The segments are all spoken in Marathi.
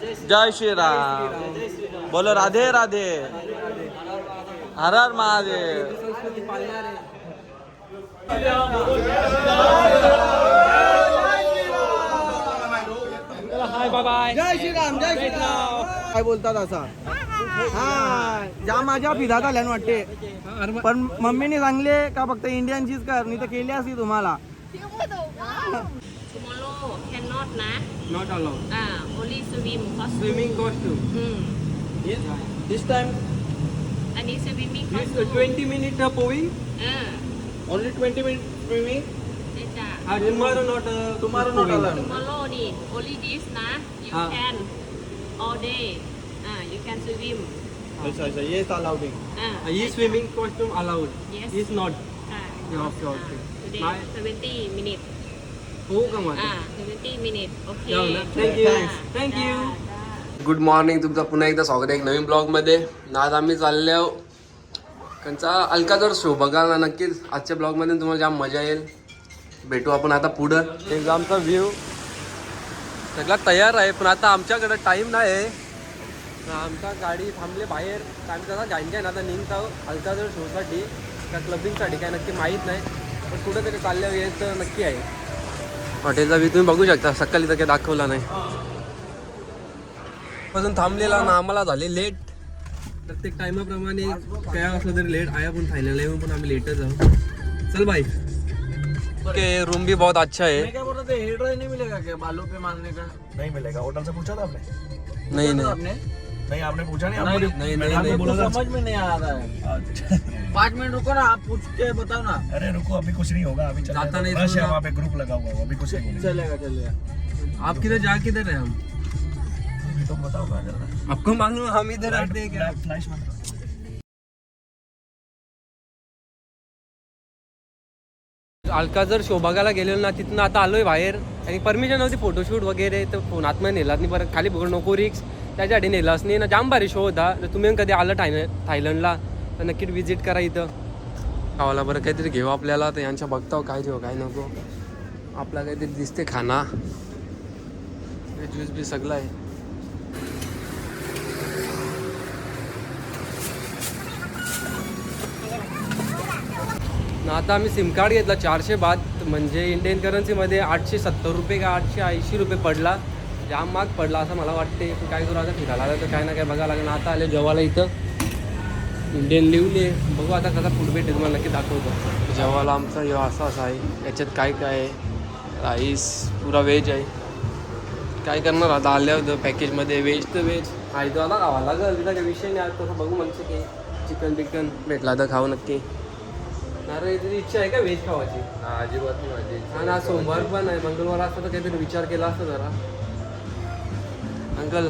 जय श्रीराम. बोलो राधे राधे. हर हर महादेव. Hi bye. जय श्रीराम. जय श्रीराम. काय बोलतात असा हा ज्या माझ्या पिधात आल्यानं वाटते. पण मम्मीने सांगले का फक्त इंडियनचीच कर, नाही तर केली असती तुम्हाला. Tomorrow cannot nah. Not allowed. Only swim costume. Swimming costume. This time Ani swimming This costume. 20 minute pouring. only 20 minutes swimming. Tomorrow not. Tomorrow not allowed. Tomorrow ni only this nah. You can all day. You can swim. अच्छा अच्छा ये allowed. Is swimming costume allowed? Yes. Is not. Okay. Today Bye. 70 minutes. हो का मग? 70 minutes. Okay. जाऊ ना. Thank you. Thank you. Good morning. तुमचं पुन्हा एकदा स्वागत आहे एक नवीन ब्लॉगमध्ये. आज आम्ही चालले आहो त्यांचा अलकादर शो बघायला. नक्कीच आजच्या ब्लॉगमध्ये तुम्हाला जाम मजा येईल. भेटू आपण आता पुढं. एक्झामचा व्ह्यू सगळा तयार आहे, पण आता आमच्याकडे टाईम नाही आहे. आमचा गाडी थांबले बाहेर. आम्ही त्याचा जाईन आता निघत आहोत अलकादर शोसाठी का क्लबिंगसाठी काय नक्की माहीत नाही, पण कुठं तरी चालल्या यायचं नक्की आहे. हॉटेलचा व्ह्यू तुम्ही बघू शकता. सकाळी तर काही दाखवला नाही पासून थांबलेला ना. आम्हाला झाले लेट. प्रत्येक टायमाप्रमाणे काय असलं तरी लेट आहे, पण फायनल येऊन पण आम्ही लेटच आहोत. चल भाई. ओके. रूम भी बहुत अच्छा है. क्या बोल रहे थे, हेड ड्राइव नहीं मिलेगा क्या बालों पे मारने का? नहीं मिलेगा. होटल से पूछा था आपने? नहीं नहीं आपने नहीं आपने पूछा नहीं. नहीं, आपने नहीं, मैडम ने नहीं, बोला था. समझ में नहीं आ रहा है. अच्छा. 5 मिनट रुको ना, आप पूछ के बताओ ना. अरे रुको, अभी कुछ नहीं होगा. अभी चलते जाता हैं. नहीं रश है सुनना. वहाँ पे, ग्रुप लगा हुआ है. अभी कुछ नहीं बोलेंगे. चलेगा. आप किधर जा किधर है हम अभी तो बताओ कहाँ चल रहा है. आपको मालूम हम इधर आते हैं क्या. फ्लैश बंद करो. अलकादर शो बघायला गेलेलो ना, तिथनं आता आलोय बाहेर. आणि परमिशन नव्हती फोटोशूट वगैरे, तर फोन आतमध्ये नेलाच नाही. परत खाली बघून नको रिक्स, त्याच्यासाठी नेलाच नाही ना. जाम भारी शो होता. तर तुम्ही कधी आलं थायलंडला तर नक्की विजिट करा इथं. गावाला बरं काहीतरी घेऊ आपल्याला. तर यांच्या बघताव काय घेऊ काय नको. आपला काहीतरी दिसते खाना. ज्यूस बी सगळं आहे. ना आता आम्ही सिम कार्ड घेतला 400 बात, म्हणजे इंडियन करन्सीमध्ये 870 रुपये का 880 रुपये पडला. जाम महाग पडला असं मला वाटते. पण काय करू आता, फिरायला आलं तर काय ना काय बघायला लागेल. आता आले जेवायला इथं. इंडियन लिवले. बघू आता कसा फूड भेटेल, तुम्हाला नक्की दाखवतो. जेवायला आमचा हे असा आहे. याच्यात काय काय आहे, राईस पुरा व्हेज आहे. काय करणार आता, आल्या होतं पॅकेजमध्ये. व्हेज तर व्हेज आहे तो आता खावा लागेल. तिथं काही विषय नाही. आज तसं बघू म्हणतो की चिकन बिकन भेटला तर खाऊ नक्की. अरे तुझी इच्छा आहे का व्हेज खावायची? अजिबात नाही माझी. हा ना, सोमवार पण आहे. मंगळवार असतं तर काहीतरी विचार केला असता जरा. Uncle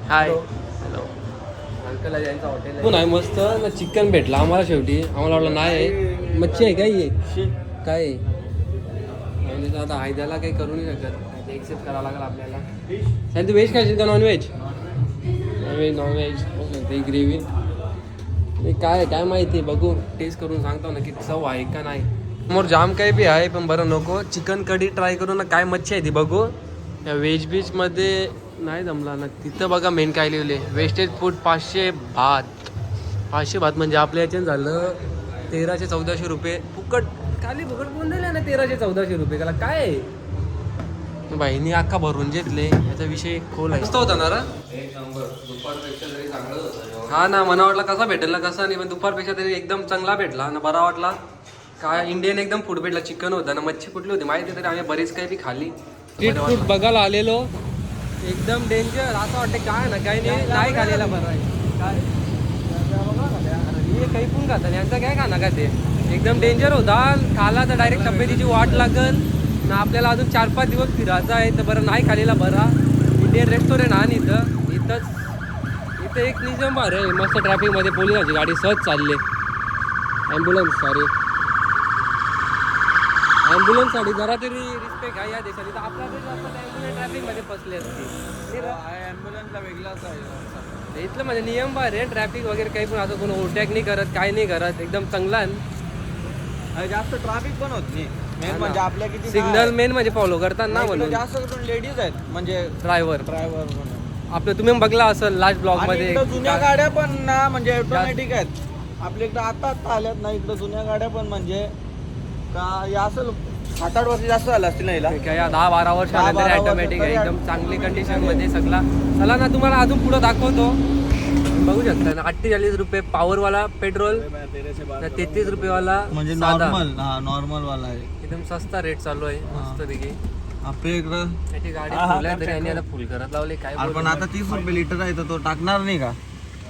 hi. हॅलो अंकल आहे, यांचं हॉटेल आहे. नाही मस्त ना. चिकन भेटला आम्हाला शेवटी. आम्हाला वाटलं नाही आहे. मच्छी आहे काय आहे काय आहे? म्हणजे आता हायद्याला काही करू नाही शकत. एक्सेप्ट करावं लागेल आपल्याला. तू व्हेज खायची का नॉनव्हेज? नॉनव्हेज ते ग्रेव्ही काय काय माहिती. बघू टेस्ट करून सांगतो ना की चव आहे का नाही. समोर जाम काही बी आहे, पण बरं नको. चिकन कढी ट्राय करू ना. काय मच्छी आहे ती बघू. या व्हेज बीचमध्ये नाही जमला ना. तिथं बघा मेन काय लिहिले, वेस्टेज फूड 500 भात. 500 भात म्हणजे आपल्या याच्यानं झालं 1300-1400 रुपये फुकट. खाली फुकट कोण दिले ना 1300-1400 रुपये. त्याला काय आहे. बहिणी अख्खा भरून घेतले. याचा विषय खोल आहे. मस्त होता ना रा. दुपारपेक्षा तरी चांगलं होतं. हा ना, मला वाटला कसा भेटेल ना कसा नाही, पण दुपारपेक्षा तरी एकदम चांगला भेटला ना. बरा वाटला. काय इंडियन एकदम फूड भेटला. चिकन होता ना, मच्छी कुठली होती माहिती तरी आम्ही बरीच काही बी खाली. स्ट्रीट फूड बघायला आलेलो. एकदम डेंजर असं वाटतं. काय ना काही नाही खालेला बरं आहे. काय हे काही पण खाता यांचं काय खाणं का ते. एकदम डेंजर होता. खाला तर डायरेक्ट तब्येतीची वाट लागल ना. आपल्याला अजून 4-5 दिवस फिरायचं आहे तर बरं नाही खालेला बरा. इंडियन रेस्टॉरंट आहे इथं एक नियम आहे. मस्त ट्रॅफिकमध्ये पोलिसांची गाडी सहज चालले. ॲम्ब्युलन्स ॲम्ब्युलन्ससाठी जरा तरी रिस्पेक्ट आहे या देशात. तर आपल्या देशात ॲम्ब्युलन्स ट्रॅफिकमध्ये फसले असते. ॲम्ब्युलन्सला वेगळाच आहे इथलं म्हणजे नियम बाहेर आहे. ट्रॅफिक वगैरे काही पण असं कोण ओव्हरटेक नाही करत, काय नाही करत. एकदम चांगला आहे. जास्त ट्रॅफिक पण होत नाही. मेन म्हणजे आपल्या किती सिग्नल मेन म्हणजे फॉलो करतात ना, म्हणून जास्त करून लेडीज आहेत म्हणजे ड्रायव्हर. आपलं तुम्ही बघला असेल लास्ट ब्लॉग आणि मध्ये इकडं जुन्या गाड्या पण ना म्हणजे ऑटोमॅटिक आहेत. आपल्या इकडं आता आल्यात ना इकडं जुन्या गाड्या पण म्हणजे का या असेल 7-8 वर्ष जास्त झालं असतील ना हिला. ठीक आहे, या 10-12 वर्ष 10-12 आल्यानंतर वर्ष ऑटोमॅटिक आहे, तरी एकदम चांगली कंडिशन मध्ये सगळा. चला ना तुम्हाला अजून पुढे दाखवतो. बघू शकता ना 48 रुपये पॉवरवाला पेट्रोल, 33 रुपयेवाला म्हणजे साधा. नॉर्मल वाला आहे. एकदम सस्ता रेट चालू आहे मस्त पैकी. आपल्या इकडं त्याची गाडी फुल आहे तरी यांनी आता फुल करत लावले काय अरे पण आता 30 रुपये लिटर आहे तर तो टाकणार नाही का?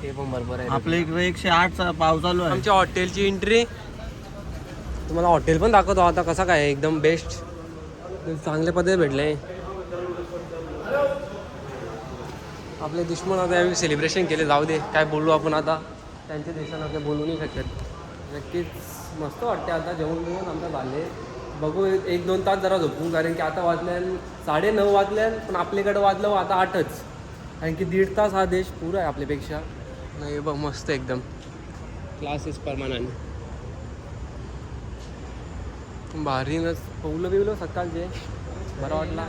ते पण बरोबर आहे. आपल्या इकडे 108 चा पाव चालू आहे. आमच्या हॉटेलची एंट्री तुम्हाला हॉटेल पण दाखवतो आता कसं काय आहे, एकदम बेस्ट चांगल्या पद्धतीने भेटले. आपले दुश्मन आता यावेळी सेलिब्रेशन केले, जाऊ दे काय बोलू आपण आता, त्यांच्या देशाला काही बोलू नाही शकत. नक्कीच मस्त वाटते. आता जेवण बिवून आमचं झाले, बघू 1-2 तास जरा झोपू, कारण की आता वाजल्यान 9:30 वाजल्यान, पण आपल्याकडे वाजलं आता 8च, कारण की 1.5 तास हा देश पुरा आहे आपल्यापेक्षा. नाही बघ मस्त एकदम क्लासेस परमानंट भारीनच. पवलं बिवलं सकाळचे बरं वाटला.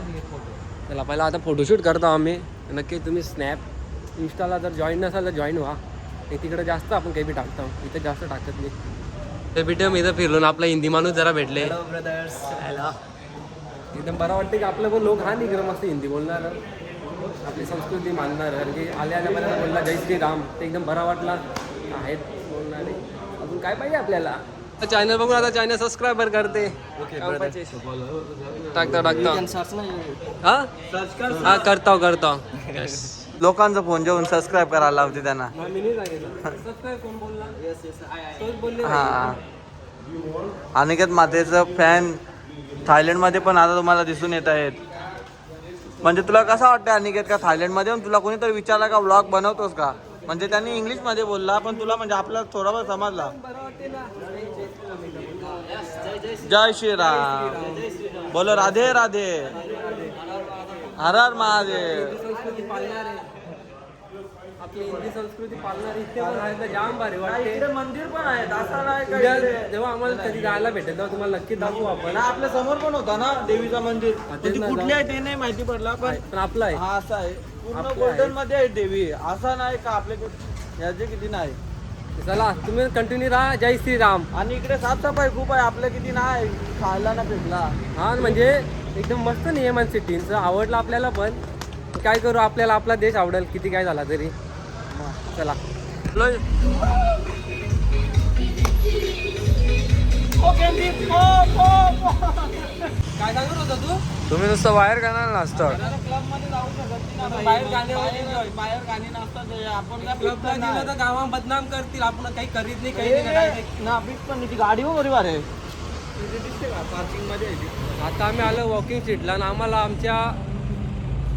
चला पहिला आता फोटोशूट करतो आम्ही. नक्की तुम्ही स्नॅप इंस्टाला जर जॉईन नसाल तर जॉईन व्हा. तिकडे जास्त आपण काही बी टाकतो, इथे जास्त टाकत नाही. ते भेटे मी इथं फिरलो ना, आपला हिंदी माणूस जरा भेटले. एकदम बरं वाटते की आपलं पण लोक हा नाही इकडं मस्त हिंदी बोलणार, आपली संस्कृती मानणार. कारण की आल्या मला बोलला जय श्रीराम, ते एकदम बरा वाटला. आहेत बोलणारे, अजून काय पाहिजे आपल्याला. चॅनल बघून आता चॅनल सबस्क्राईबर करते. टाकता हा करतो. लोकांचा फोन जेवून सबस्क्राईब करायला लावते त्यांना. हा अनिकेत मातेचं फॅन थायलंडमध्ये पण आता तुम्हाला दिसून येत आहेत. म्हणजे तुला कसं वाटतं अनिकेत का थायलंडमध्ये तुला कोणीतरी विचारला का व्लॉग बनवतोस का? म्हणजे त्यांनी इंग्लिशमध्ये बोलला पण तुला म्हणजे आपला थोडाफार समजला. जय श्रीराम बोलो, राधे राधे, हर हर महादेव. संस्कृती पाळणारे, आपली हिंदी संस्कृती पाळणारे इथे पण आहेत ना, जाम भारी वाटते. मंदिर पण आहेत असं नाही उद्या जेव्हा आम्हाला कधी जायला भेटेल तेव्हा तुम्हाला नक्की दाखवू आपण. आपल्या समोर पण होता ना देवीचा मंदिर, कुठले आहे ते नाही माहिती पडला पण आपला आहे हा असा आहे पूर्ण गोल्डन मध्ये आहे देवी. असा नाही का आपल्याकडे याचे किती नाही. चला तुम्ही कंटिन्यू राहा. जय श्रीराम. आणि इकडे साफसफाई खूप आहे, आपल्या किती नाही खायला ना भेटला. हा म्हणजे एकदम मस्त नियम आहे सिटींचं, आवडलं आपल्याला. पण काय करू, आपल्याला आपला देश आवडेल किती काय झाला तरी. चला काय सांगत होता तू? तुम्ही नुसतं बाहेर गाणार नसतं. बाहेर गाणे नसतात आपण. क्लबला गेलं तर गावा बदनाम करतील, आपण काही करीत नाही, काही नाही. ना बीच पण ती गाडी हो बरोबर आहे. आता आम्ही आलो वॉकिंग स्ट्रीटला आणि आम्हाला आमच्या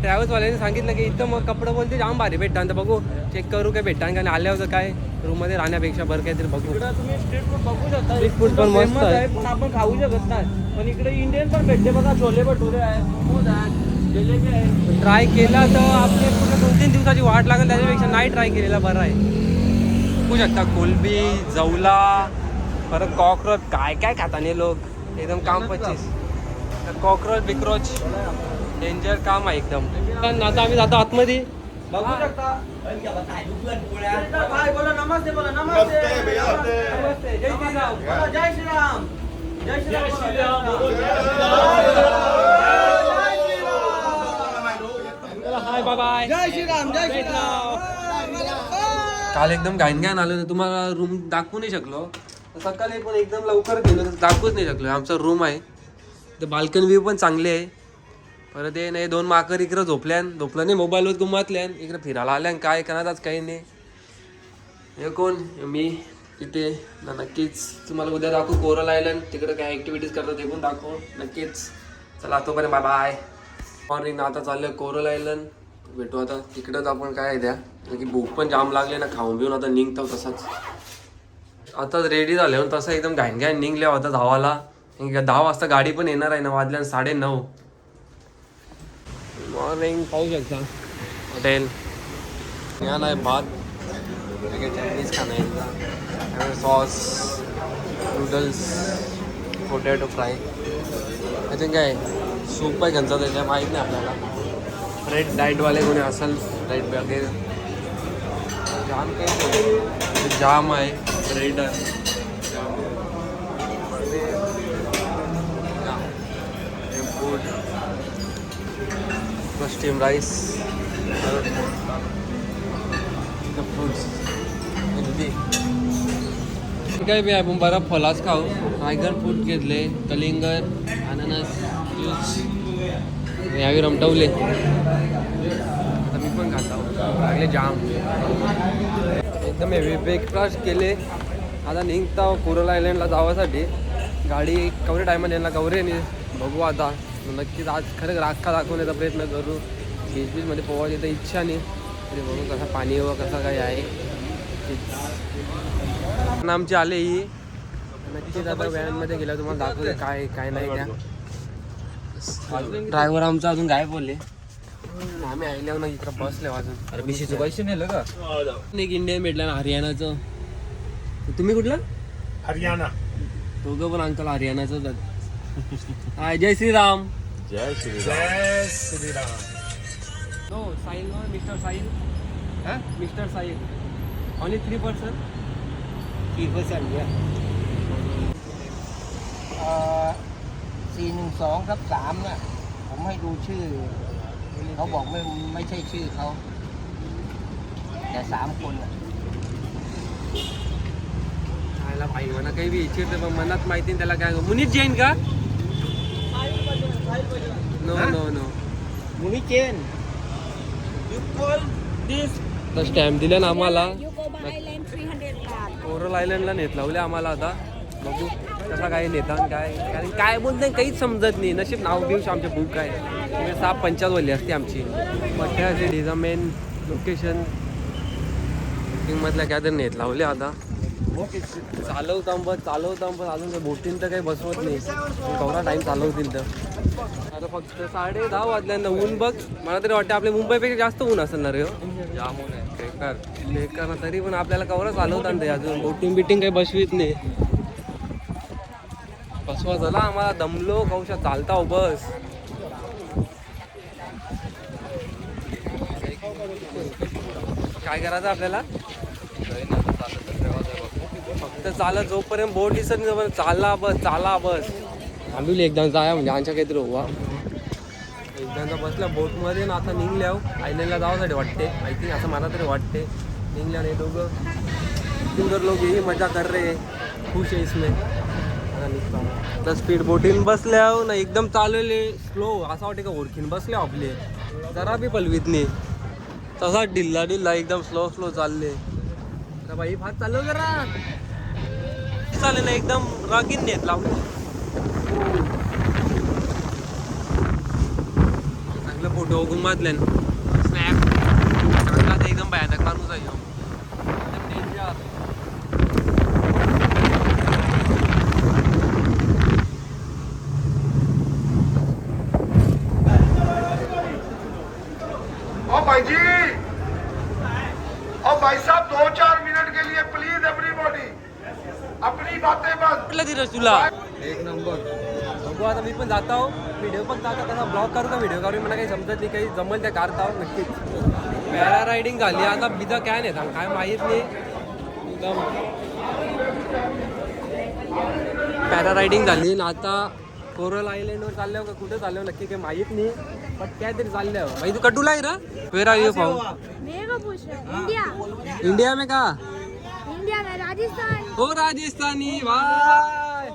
ट्रॅव्हल्सवाल्यांनी सांगितलं की इथं मग कपडे बोलते जाम भारी भेटतात. तर बघू चेक करू काय भेटतात का आल्या होतं काय रूममध्ये राहण्यापेक्षा बरं काहीतरी बघू. तुम्ही स्ट्रीट फूड बघू शकता. स्ट्रीट फूड पण मस्त आहे, पण आपण खाऊ शकत नाही. पण इकडे इंडियन पण भेटते बघा, छोले भटुरे आहे, मोमोज आहे, जिलेबी आहे. ट्राय केला तर आपले पूर्ण 2-3 दिवसाची वाट लागेल, त्याच्यापेक्षा नाही ट्राय केलेला बरं आहे. बघू शकता कोलबी, जवला, परत कॉकरोच, काय काय खाताने लोक एकदम काम 25. कॉकरोच बिक्रोच डेंजर काम आहे एकदम. पण आता आम्ही जातो आतमध्ये. बघू शकता. बोला नमस्ते, बोला नमस्ते. नमस्ते, जय श्रीराम. बोला जय श्रीराम. जय श्रीराम. Hi bye. जय श्रीराम. जय श्रीराम. काल एकदम घाईन आलो ना, तुम्हाला रूम दाखवू नाही शकलो. सकाळी पण एकदम लवकर गेलो तर दाखवूच नाही शकलो. आमचा रूम आहे तर बाल्कनी व्ह्यू पण चांगले आहे. परत हे नाही 2 माकड इकडं झोपलं नाही, मोबाईलवर गुमातल्यान इकडे फिरायला आल्यान. काय करणार आज काही नाही. हे कोण मी तिथे ना. नक्कीच तुम्हाला उद्या दाखवू कोरल आयलंड, तिकडे काय ॲक्टिव्हिटीज करतात ते पण दाखवू नक्कीच. चला तोपर्यंत बाय बाय. मॉर्निंग आता चाललं कोरल आयलंड, भेटू आता तिकडंच आपण. काय द्या की भूक पण जाम लागले ना, खाऊन पिऊन आता निघतो तसाच. आता रेडी झाले हो तसं एकदम घाईन निघल्या होता धावाला. 10 वाजता गाडी पण येणार आहे ना, वाजल्यान 9:30. मॉर्निंग पाहू शकता हॉटेल. या नाही भात, चायनीज खाणं एकदा, सॉस, नूडल्स, पोटॅटो फ्राय, अजून काय सूप आहे त्यांचा, त्याच्या माहीत नाही आपल्याला. रेड डाएटवाले कोणी असेल डाएट वगैरे जाम काही जाम आहे bread food steam rice fruits काय बी आपण बरं फलाच खाऊ ड्रॅगन फ्रूट घेतले कलिंगड अननस ज्यूस यावी रमटवले आता मी पण खाता लागले जाम एकदम हेवी ब्रेकफास्ट केले आता निघता कोरल आयलंडला जावासाठी गाडी कवरे टायमाने यांना कवरेने बघू आता नक्कीच आज खरं राखा दाखवण्याचा प्रयत्न करू बीचमध्ये पोहायची तर इच्छा नाही तरी बघू कसं पाणी व कसं काय आहे आमची आले ही नक्कीच आता व्हॅनमध्ये गेला तुम्हाला दाखवले काय काय नाही त्या ड्रायव्हर आमचा अजून काय बोलले आम्ही आल्यावर ना इकडं बसले अजून अरे बीसीचे पैसे नेलं का एक इंडियन भेटला ना हरियाणाचं तुम्ही कुठलं हरियाणा दोघं पण अंकल हरियाणाचं हाय जय श्रीराम जय श्री जय Shri Ram no Sahil no mister Sahil हां मिस्टर साहिल ओनली 3%. 4%เนี่ย412/3น่ะผมให้ดูชื่อเขาบอกไม่ใช่ชื่อเขาแต่3คนน่ะ खायला पाहिजे म्हणा काही बी इच्छित पण मनात माहिती नाही त्याला काय मुनीत जैन का नो नो नो मुनी चेन you call this तर स्टॅम्प दिला ना आम्हाला Yukoba Island 300 baht. कोरल आयलंडला नेत लावले आम्हाला आता बघू कसा काय नेता काय कारण काय बोलते काहीच समजत नाही नशीब नाव घेऊ आमच्या बुक आहे तिकडे 7:50 वाजली असते आमची पठ्याचे डिझा मेन लोकेशन मधल्या काय तर नेत लावले आता चालवता बस अजून काही बोटीन तर काही बसवत नाही केवढा टाईम चालवतील तर आता फक्त 10:30 वाजल्यानंतर ऊन बघ मला तरी वाटतं आपल्या मुंबईपेक्षा जास्त ऊन असेल ना रे हो जाम ऊन आहे बेकार ना तरी पण आपल्याला कवरा चालवतात ते अजून बोटिंग बिटिंग काही बसवीत नाही बसवा झाला आम्हाला दमलो कौशा चालता हो बस काय करायचं आपल्याला फक्त चालत जोपर्यंत बोट दिसत नाही चाला बस थांबवली एकदा जाया म्हणजे आमच्या काहीतरी हुआ एकदा बसल्या बोटमध्ये ना आता निघल्यावर आयलंडला जावासाठी वाटते आय थिंक असं मला तरी वाटते निघल्या नाही दोघं सुंदर लोक ही मजा कर रे खुश आहे इसमें तर स्पीड बोटीन बसल्यावर ना एकदम चालवले स्लो असं वाटते का ओळखीन बसले आपले जरा बी पलवीत नाही तसा ढिल्ला एकदम स्लो चालले तर बाई फास्ट चालव जरा चालेल ना एकदम रागीन नेत लावले चांगलं फोटो घुमातले स्नॅप चांगला एकदम भयानक माणूस आहे एकदम डेंजर भाई साहब 2-4 मिनट के लिए प्लीज एवरीबॉडी अपनी बातें बंद कुठला धीरज तुला एक नंबर बघू आता मी पण जातो व्हिडिओ पण जाता कसा ब्लॉग करू का व्हिडिओ करू मला काही समजत नाही काही जमल त्या काढता नक्कीच पॅरा रायडिंग झाली आता बिजा काय नाही सांग काय माहीत नाही एकदम पॅरा रायडिंग झाली ना आता कोरल आयलंडवर चालल्यावर का कुठं चालल्यावर नक्की काही माहीत नाही पण काय तरी चालल्यावर भाई तू कटूला आहे ना वेर आर यू फ्रॉम मेरे को पूछ रहे इंडिया इंडिया में का इंडिया में राजस्थान हो राजस्थानी भाई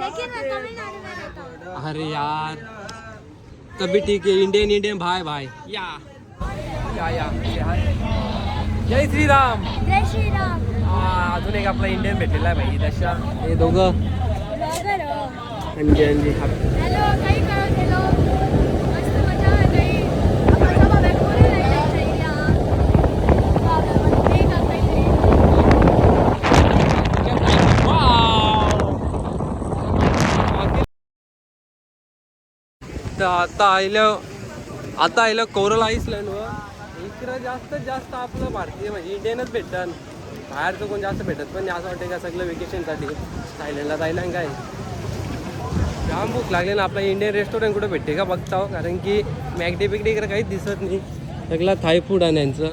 लेकिन मैं तमिलनाडु में रहता हूँ अरे यार तभी ठीक है इंडियन भाई या जय श्रीराम जय श्रीराम अजून एक आपला इंडियन भेटलेला आहे भाई दशा हे दोघं ब्लॉगर हो अंजी हेलो काही करो ते लोग मस्त मजा आहे काही आपण सब बॅकवर राहिला या बाबा म्हणजे का काही तर आता आयलं कोरल आईसलँडवर इकडं जास्त आपलं भारतीय म्हणजे इंडियनच भेटतात बाहेरचं कोण जास्त भेटत पण असं वाटतं का सगळं वेकेशनसाठी थायलंडला जायला काय जाम भूक लागली ना. आपला इंडियन रेस्टॉरंट कुठे भेटते का बघता हो, कारण की मॅगडी बिगडी इकडे काहीच दिसत नाही. सगळं थाय फूड आहे यांचं,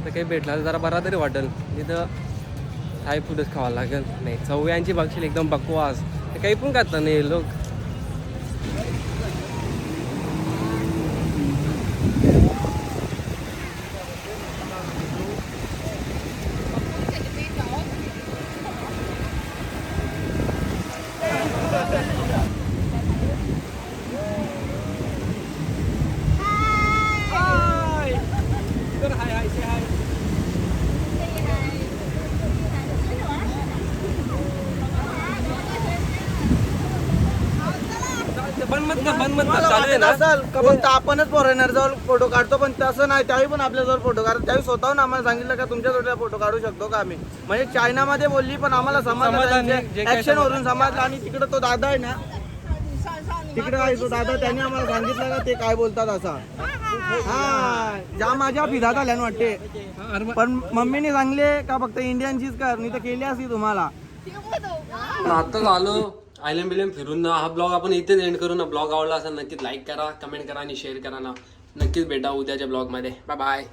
तर काही भेटला तर जरा बरा तरी वाटेल. तिथं थाय फूडच खावं लागेल. नाही चव यांची बघशील एकदम बकवास, ते काही पण खातात नाही लोक. असेल का फक्त आपणच फॉरेनर जवळ फोटो काढतो, पण तसं नाही. त्यावेळी पण आपल्याजवळ फोटो काढतो. त्यावेळी स्वतःहून आम्हाला सांगितलं का तुमच्या जोडीला फोटो काढू शकतो का आम्ही. म्हणजे चायनामध्ये बोलली पण आम्हाला समजलं, ऍक्शन वरून समजलं. आणि तिकडे तो दादा आहे ना, तिकडे आहे तो दादा, त्याने आम्हाला सांगितलं का ते काय बोलतात असा. हा ज्या माझ्या फिरात आल्यानं वाटते, पण मम्मीने सांगले का फक्त इंडियनचीच कर, नाही तर केली असती तुम्हाला. आत्ताच आलो आयलंड बिलंड फिरून ना. हा ब्लॉग आपण इथेच एंड करू ना. ब्लॉग आवडला असेल नक्कीच लाईक करा, कमेंट करा आणि शेअर करा ना. नक्कीच भेटा उद्याच्या ब्लॉगमध्ये. Bye bye.